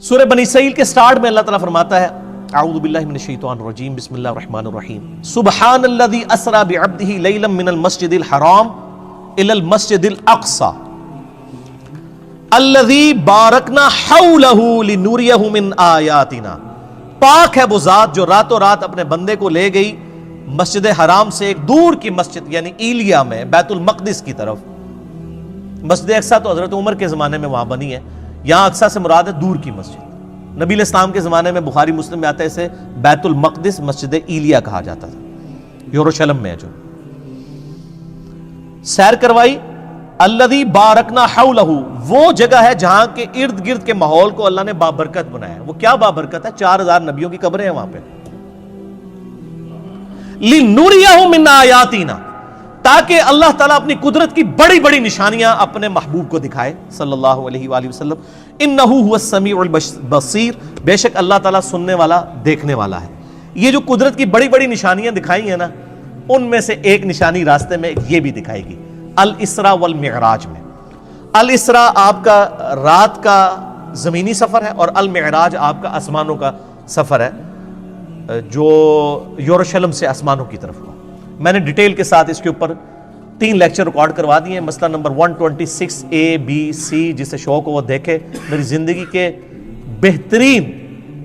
سورہ بنی اسرائیل کے سٹارٹ میں اللہ تعالیٰ فرماتا ہے اعوذ باللہ من الشیطان الرجیم بسم اللہ الرحمن الرحیم سبحان الذی اسری بعبدہ لیلا من المسجد الحرام الی المسجد الاقصی الذی بارکنا حولہ لنوریہ من آیاتنا. پاک ہے وہ ذات جو راتوں رات اپنے بندے کو لے گئی مسجد حرام سے ایک دور کی مسجد یعنی ایلیا میں بیت المقدس کی طرف. مسجد اقصی تو حضرت عمر کے زمانے میں وہاں بنی ہے، یہاں اقصی سے مراد ہے دور کی مسجد. نبی علیہ السلام کے زمانے میں بخاری مسلم میں آتا ہے اسے بیت المقدس مسجد ایلیا کہا جاتا تھا، یروشلم میں ہے جو. سیر کروائی. الذی بارکنا حولہ، وہ جگہ ہے جہاں کے ارد گرد کے ماحول کو اللہ نے بابرکت بنایا ہے. وہ کیا بابرکت ہے؟ 4000 نبیوں کی قبریں ہیں وہاں پہ. لِنُرِيَهُ مِنْ آیَاتِنَا، تاکہ اللہ تعالیٰ اپنی قدرت کی بڑی بڑی نشانیاں اپنے محبوب کو دکھائے صلی اللہ علیہ وآلہ وسلم. اِنَّهُ هُوَ السَّمِيعُ الْبَصِيرُ، بے شک اللہ تعالیٰ سننے والا دیکھنے والا ہے. یہ جو قدرت کی بڑی بڑی نشانیاں دکھائی ہیں نا، ان میں سے ایک نشانی راستے میں یہ بھی دکھائے گی الاسراء والمعراج میں. الاسراء آپ کا رات کا زمینی سفر ہے اور المعراج آپ کا آسمانوں کا سفر ہے جو یروشلم سے آسمانوں کی طرف ہوا. میں نے ڈیٹیل کے ساتھ اس کے اوپر 3 لیکچر ریکارڈ کروا دیے ہیں. مسئلہ نمبر 126 A B C، جسے شوق ہو وہ دیکھے. میری زندگی کے بہترین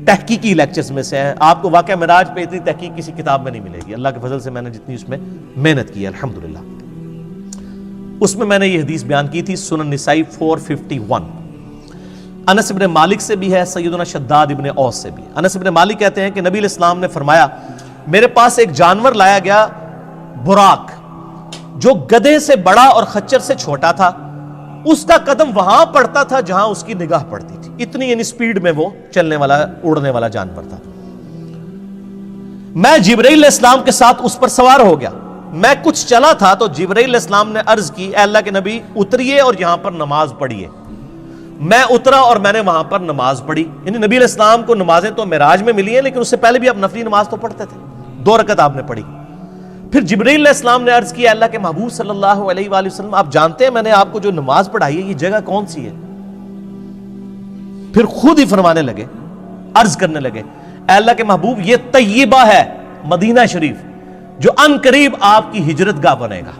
تحقیقی لیکچرز میں سے ہیں. آپ کو واقعہ معراج پہ اتنی تحقیق کسی کتاب میں نہیں ملے گی. اللہ کے فضل سے میں نے جتنی اس میں محنت کی ہے الحمدللہ. اس میں نے یہ حدیث بیان کی تھی سنن نسائی 451. انس ابن مالک سے بھی ہے، سیدنا شداد ابن اوس سے بھی. انس ابن مالک کہتے ہیں کہ نبی علیہ السلام نے فرمایا میرے پاس ایک جانور لایا گیا، براق، جو گدھے سے بڑا اور خچر سے چھوٹا تھا. اس کا قدم وہاں پڑتا تھا جہاں اس کی نگاہ پڑتی تھی. اتنی یعنی سپیڈ میں وہ چلنے والا اڑنے والا جانور تھا. میں جبرائیل علیہ السلام کے ساتھ اس پر سوار ہو گیا. میں کچھ چلا تھا تو جبرائیل علیہ السلام نے عرض کی اے اللہ کے نبی اتریے اور یہاں پر نماز پڑھیے. میں اترا اور میں نے وہاں پر نماز پڑھی. یعنی نبی علیہ السلام کو نمازیں تو معراج میں ملی ہیں، لیکن اس سے پہلے بھی آپ نفلی نماز تو پڑھتے تھے. 2 رکعت آپ نے پڑھی. پھر جبرائیل علیہ السلام نے عرض کیا اللہ کے محبوب صلی اللہ علیہ وآلہ وسلم، آپ جانتے ہیں میں نے آپ کو جو نماز پڑھائی ہے یہ جگہ کون سی ہے؟ پھر خود ہی فرمانے لگے، عرض کرنے لگے اے اللہ کے محبوب یہ طیبہ ہے، مدینہ شریف، جو ان قریب آپ کی ہجرت گاہ بنے گا.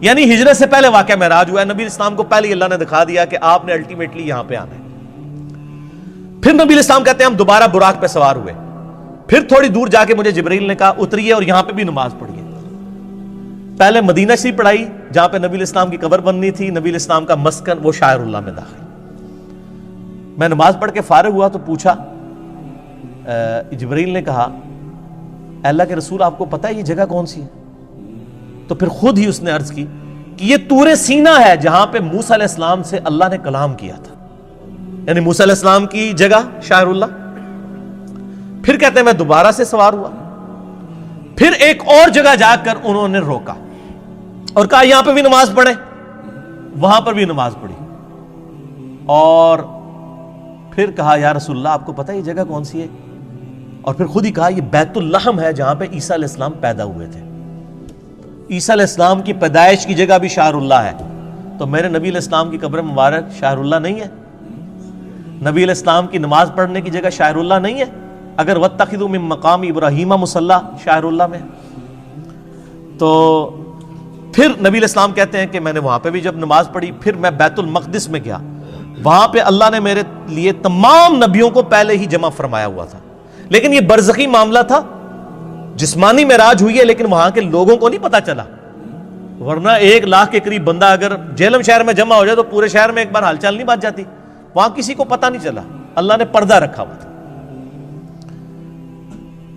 یعنی ہجرت سے پہلے واقعہ معراج ہوا ہے. نبی اسلام کو پہلے اللہ نے دکھا دیا کہ آپ نے الٹیمیٹلی یہاں پہ آنا ہے. پھر نبی اسلام کہتے ہیں ہم دوبارہ براق پہ سوار ہوئے. پھر تھوڑی دور جا کے مجھے جبرائیل نے کہا اتریے اور یہاں پہ بھی نماز پڑھیے. پہلے مدینہ شریف پڑھائی جہاں پہ نبی اسلام کی قبر بننی تھی. نبی اسلام کا مسکن وہ شاعر اللہ میں داخل. میں نماز پڑھ کے فارغ ہوا تو پوچھا، جبرائیل نے کہا اللہ کے رسول آپ کو پتہ ہے یہ جگہ کون سی ہے؟ تو پھر خود ہی اس نے عرض کی کہ یہ طور سینہ ہے جہاں پہ موسیٰ علیہ السلام سے اللہ نے کلام کیا تھا. یعنی موسیٰ علیہ السلام کی جگہ شاعر اللہ. پھر کہتے ہیں میں دوبارہ سے سوار ہوا. پھر ایک اور جگہ جا کر انہوں نے روکا اور کہا یہاں پہ بھی نماز پڑھیں. وہاں پر بھی نماز پڑھی اور پھر کہا یا رسول اللہ آپ کو پتہ ہے یہ جگہ کون سی ہے؟ اور پھر خود ہی کہا یہ بیت اللحم ہے جہاں پہ عیسیٰ علیہ السلام پیدا ہوئے تھے. عیسیٰ علیہ السلام کی پیدائش کی جگہ بھی شاعر اللہ ہے. تو میرے نبی علیہ السلام کی قبر مبارک شاعر اللہ نہیں ہے؟ نبی علیہ السلام کی نماز پڑھنے کی جگہ شاعر اللہ نہیں ہے؟ اگر وَاتَّخِذُوا مِن مَّقَامِ إِبْرَاهِيمَ مُصَلَّى شاعر اللہ میں. تو پھر نبی علیہ السلام کہتے ہیں کہ میں نے وہاں پہ بھی جب نماز پڑھی پھر میں بیت المقدس میں گیا. وہاں پہ اللہ نے میرے لیے تمام نبیوں کو پہلے ہی جمع فرمایا ہوا تھا. لیکن یہ برزخی معاملہ تھا، جسمانی معراج ہوئی ہے لیکن وہاں کے لوگوں کو نہیں پتا چلا. ورنہ 1 لاکھ کے قریب بندہ اگر جہلم شہر میں جمع ہو جائے تو پورے شہر میں ایک بار ہال چال نہیں بات جاتی. وہاں کسی کو پتا نہیں چلا. اللہ نے پردہ رکھا ہوا تھا.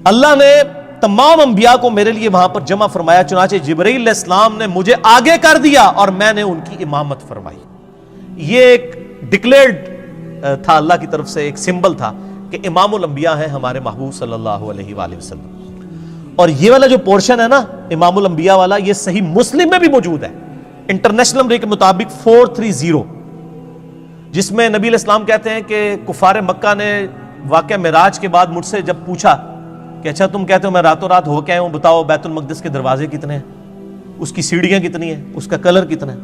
اللہ نے تمام انبیاء کو میرے لیے وہاں پر جمع فرمایا. چنانچہ جبرائیل علیہ السلام نے مجھے آگے کر دیا اور میں نے ان کی امامت فرمائی. یہ ایک ڈکلیئرڈ تھا اللہ کی طرف سے، ایک سمبل تھا کہ امام الانبیاء ہیں ہمارے محبوب صلی اللہ علیہ وآلہ وسلم. اور یہ والا جو پورشن ہے نا امام الانبیاء والا، یہ صحیح مسلم میں بھی موجود ہے انٹرنیشنل نمبر کے مطابق 430، جس میں نبی علیہ السلام کہتے ہیں کہ کفار مکہ نے واقعہ معراج کے بعد مجھ سے جب پوچھا کہ اچھا تم کہتے ہو میں راتوں رات ہو کے آیا ہوں، بتاؤ بیت المقدس کے دروازے کتنے ہیں، اس کی سیڑھیاں کتنی ہیں، اس کا کلر کتنا ہے؟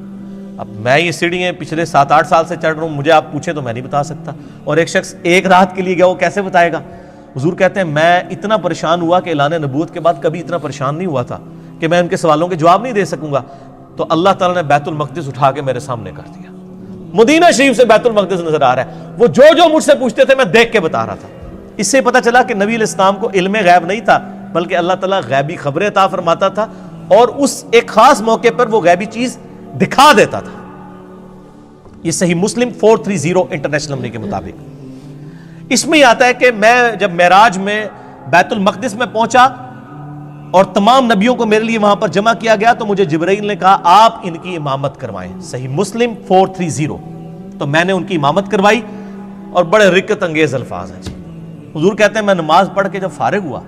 اب میں یہ سیڑھیاں پچھلے 7-8 سال سے چڑھ رہا ہوں, مجھے آپ پوچھیں تو میں نہیں بتا سکتا. اور ایک شخص ایک رات کے لیے گیا, وہ کیسے بتائے گا؟ حضور کہتے ہیں میں اتنا پریشان ہوا کہ اعلان نبوت کے بعد کبھی اتنا پریشان نہیں ہوا تھا کہ میں ان کے سوالوں کے جواب نہیں دے سکوں گا. تو اللہ تعالیٰ نے بیت المقدس اٹھا کے میرے سامنے کر دیا. مدینہ شریف سے بیت المقدس نظر آ رہا ہے. وہ جو مجھ سے پوچھتے تھے میں دیکھ کے بتا رہا تھا. اس سے پتہ چلا کہ نبی علیہ السلام کو علم غیب نہیں تھا, بلکہ اللہ تعالیٰ غیبی خبریں عطا فرماتا تھا اور اس ایک خاص موقع پر وہ غیبی چیز دکھا دیتا تھا. یہ صحیح مسلم 430 انٹرنیشنل نمبر کے مطابق. اس میں یہ آتا ہے کہ میں جب معراج میں بیت المقدس میں پہنچا اور تمام نبیوں کو میرے لیے وہاں پر جمع کیا گیا تو مجھے جبرائیل نے کہا آپ ان کی امامت کروائیں. صحیح مسلم 430. تو میں نے ان کی امامت کروائی اور بڑے رکت انگیز الفاظ ہیں جی. حضور کہتے ہیں میں نماز پڑھ کے جب فارغ ہوا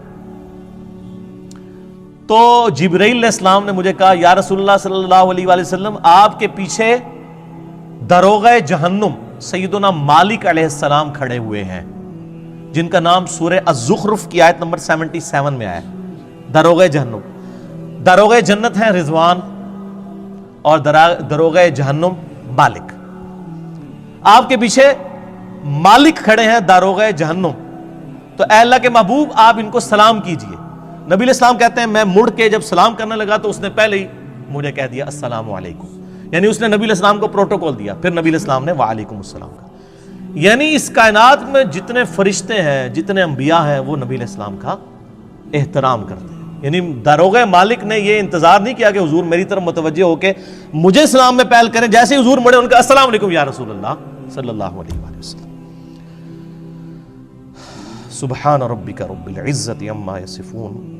تو جبرائیل علیہ السلام نے مجھے کہا یا رسول اللہ صلی اللہ علیہ وآلہ وسلم آپ کے پیچھے داروغہ جہنم سیدنا مالک علیہ السلام کھڑے ہوئے ہیں, جن کا نام سورہ الزخرف کی آیت نمبر 77 میں آیا. داروغہ جہنم, داروغہ جنت ہے رضوان اور داروغہ جہنم مالک. آپ کے پیچھے مالک کھڑے ہیں داروغہ جہنم, تو اے اللہ کے محبوب آپ ان کو سلام کیجئے. نبی علیہ السلام کہتے ہیں میں مڑ کے جب سلام کرنے لگا تو اس نے پہلے ہی مجھے کہہ دیا السلام علیکم, یعنی اس نے نبی علیہ السلام کو پروٹوکول دیا. پھر نبی علیہ السلام نے وعلیکم السلام کہا. یعنی اس کائنات میں جتنے فرشتے ہیں, جتنے انبیاء ہیں, وہ نبی علیہ السلام کا احترام کرتے ہیں. یعنی داروغہ مالک نے یہ انتظار نہیں کیا کہ حضور میری طرف متوجہ ہو کے مجھے سلام میں پہل کریں. جیسے ہی حضور مڑے ان کا السلام علیکم یا رسول اللہ صلی اللہ علیہ وآلہ وسلم. سبحان ربک رب العزت عما یصفون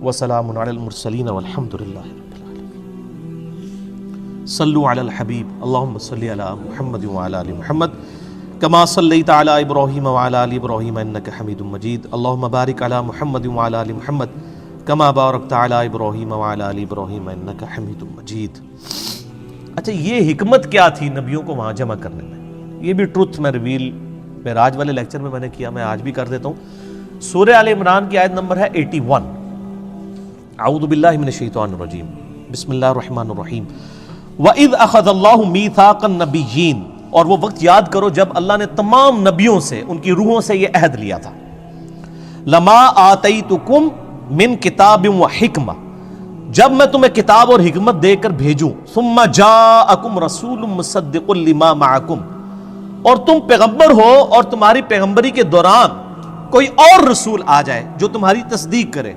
وسلام علی المرسلین والحمد للہ رب العالمین. صلوا علی الحبیب اللہم صلی علی محمد وعلی آل محمد کما صلیت علی ابراہیم وعلی آل ابراہیم انک حمید مجید. اللہم بارک علی محمد وعلی آل محمد کما بارکت علی ابراہیم وعلی آل ابراہیم انک حمید مجید. اچھا یہ حکمت کیا تھی نبیوں کو وہاں جمع کرنے میں؟ یہ بھی ٹروتھ میں ریویل معراج والے لیکچر میں نے کیا, میں آج بھی کر دیتا ہوں. سورہ آل عمران کی آیت نمبر ہے 81. اعوذ باللہ من الشیطان الرجیم بسم اللہ الرحمن الرحیم. وَإِذْ أَخَذَ اللَّهُ مِيثَاقَ النَّبِيِّينَ, اور وہ وقت یاد کرو جب اللہ نے تمام نبیوں سے, ان کی روحوں سے یہ عہد لیا تھا. لَمَا آتَيْتُكُمْ مِنْ كِتَابٍ وَحِكْمَةٍ, جب میں تمہیں کتاب اور حکمت دے کر بھیجوں. ثُمَّ جَاءَكُمْ رَسُولٌ مُصَدِّقٌ لِمَا مَعَكُمْ, اور تم پیغمبر ہو اور تمہاری پیغمبری کے دوران کوئی اور رسول آ جائے جو تمہاری تصدیق کرے.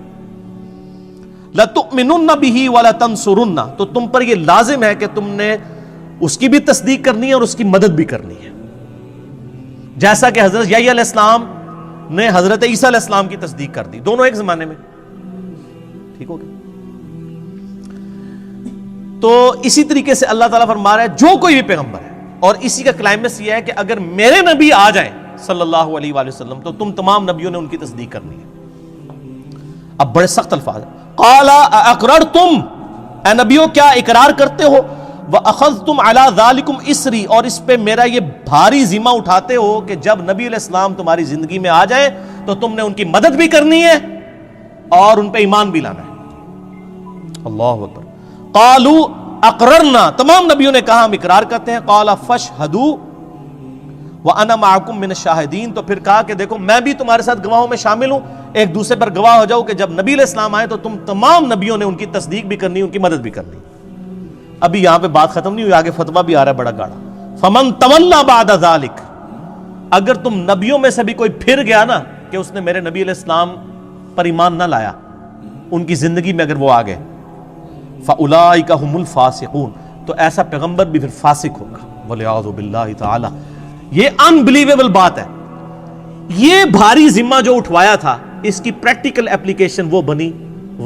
لَتُؤْمِنُنَّ بِهِ وَلَتَنْصُرُنَّ, تو تم پر یہ لازم ہے کہ تم نے اس کی بھی تصدیق کرنی ہے اور اس کی مدد بھی کرنی ہے. جیسا کہ حضرت یحییٰ علیہ السلام نے حضرت عیسیٰ علیہ السلام کی تصدیق کر دی, دونوں ایک زمانے میں. ٹھیک ہو گیا؟ تو اسی طریقے سے اللہ تعالیٰ فرما رہا ہے جو کوئی بھی پیغمبر ہے, اور اسی کا کلائمیکس یہ ہے کہ اگر میرے نبی آ جائیں صلی اللہ علیہ وآلہ وسلم تو تم تمام نبیوں نے ان کی تصدیق کرنی ہے. اب بڑے سخت الفاظ ہیں. قال اقررتم, اے نبیوں کیا اقرار کرتے ہو, وَأَخَذْتُمْ عَلَى ذَلِكُمْ إِسْرِي, اور اس پہ میرا یہ بھاری ذمہ اٹھاتے ہو کہ جب نبی علیہ السلام تمہاری زندگی میں آ جائیں تو تم نے ان کی مدد بھی کرنی ہے اور ان پہ ایمان بھی لانا ہے. اللہ اکبر. قالوا اقررنا, تمام نبیوں نے کہا ہم اقرار کرتے ہیں. قال فاشهدوا وَأَنَا مَعَكُمْ مِنَ الشَّاهِدِينَ, تو پھر کہا کہ دیکھو میں بھی تمہارے ساتھ گواہوں میں شامل ہوں, ایک دوسرے پر گواہ ہو جاؤ کہ جب نبی علیہ السلام آئے تو تم تمام نبیوں نے ان کی تصدیق بھی کرنی, ان کی مدد بھی کرنی. ابھی یہاں پہ بات ختم نہیں ہوئی, آگے فتویٰ بھی آ رہا ہے بڑا گاڑا. فَمَن تَوَلَّى بَعْدَ ذَلِكَ, اگر تم نبیوں میں سے بھی کوئی پھر گیا نا کہ اس نے میرے نبی علیہ السلام پر ایمان نہ لایا, ان کی زندگی میں اگر وہ آ گئے, فَأُولَٰئِكَ هُمُ الْفَاسِقُونَ, تو ایسا پیغمبر بھی پھر فاسق ہوگا. وَلِعَاذُ بِاللَّهِ تَعَالَى. یہ انبلیویبل بات ہے. یہ بھاری ذمہ جو اٹھوایا تھا اس کی پریکٹیکل اپلیکیشن وہ بنی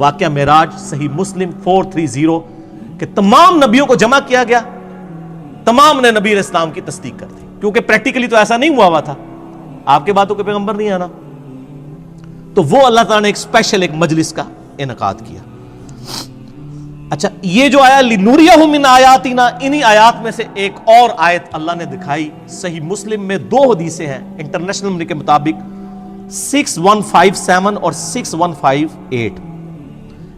واقعہ معراج. صحیح مسلم 430 کہ تمام نبیوں کو جمع کیا گیا, تمام نے نبی علیہ السلام کی تصدیق کر دی, کیونکہ پریکٹیکلی تو ایسا نہیں ہوا تھا, آپ کے باتوں کے پیغمبر نہیں آنا. تو وہ اللہ تعالیٰ نے ایک اسپیشل ایک مجلس کا انعقاد کیا. اچھا یہ جو آیا لِنُرِيَهُ مِنْ آیَاتِنَا, انہی آیات میں سے ایک اور آیت اللہ نے دکھائی. صحیح مسلم میں 2 حدیثیں ہیں انٹرنیشنل نمبر کے مطابق 6157 اور 6158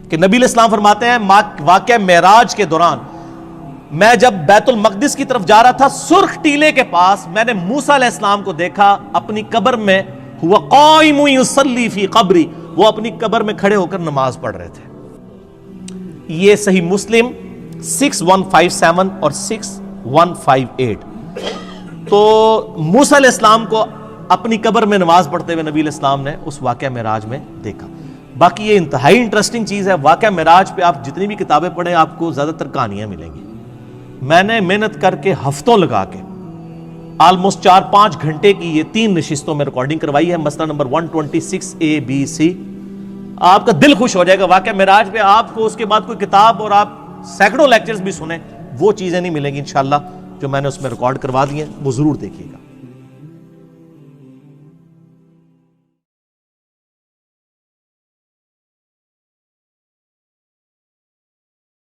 کہ نبی علیہ السلام فرماتے ہیں واقعہ معراج کے دوران میں جب بیت المقدس کی طرف جا رہا تھا، سرخ ٹیلے کے پاس میں نے موسیٰ علیہ السلام کو دیکھا اپنی قبر میں، ہوا قائم یصلی فی قبری، وہ اپنی قبر میں کھڑے ہو کر نماز پڑھ رہے تھے۔ یہ صحیح مسلم 6157 اور 6158۔ تو موسیٰ علیہ السلام کو اپنی قبر میں نماز پڑھتے ہوئے نبی علیہ السلام نے اس واقعہ معراج میں دیکھا۔ باقی یہ انتہائی انٹرسٹنگ چیز ہے، واقعہ معراج پہ آپ جتنی بھی کتابیں پڑھیں آپ کو زیادہ تر کہانیاں ملیں گی۔ میں نے محنت کر کے ہفتوں لگا کے آلموسٹ 4-5 گھنٹے کی یہ 3 نشستوں میں ریکارڈنگ کروائی ہے، مسئلہ نمبر 126A-B-C۔ آپ کا دل خوش ہو جائے گا۔ واقعہ معراج پہ آپ کو اس کے بعد کوئی کتاب اور آپ سینکڑوں لیکچرز بھی سنیں، وہ چیزیں نہیں ملیں گی انشاءاللہ جو میں نے اس میں ریکارڈ کروا دی ہیں، وہ ضرور دیکھیے گا۔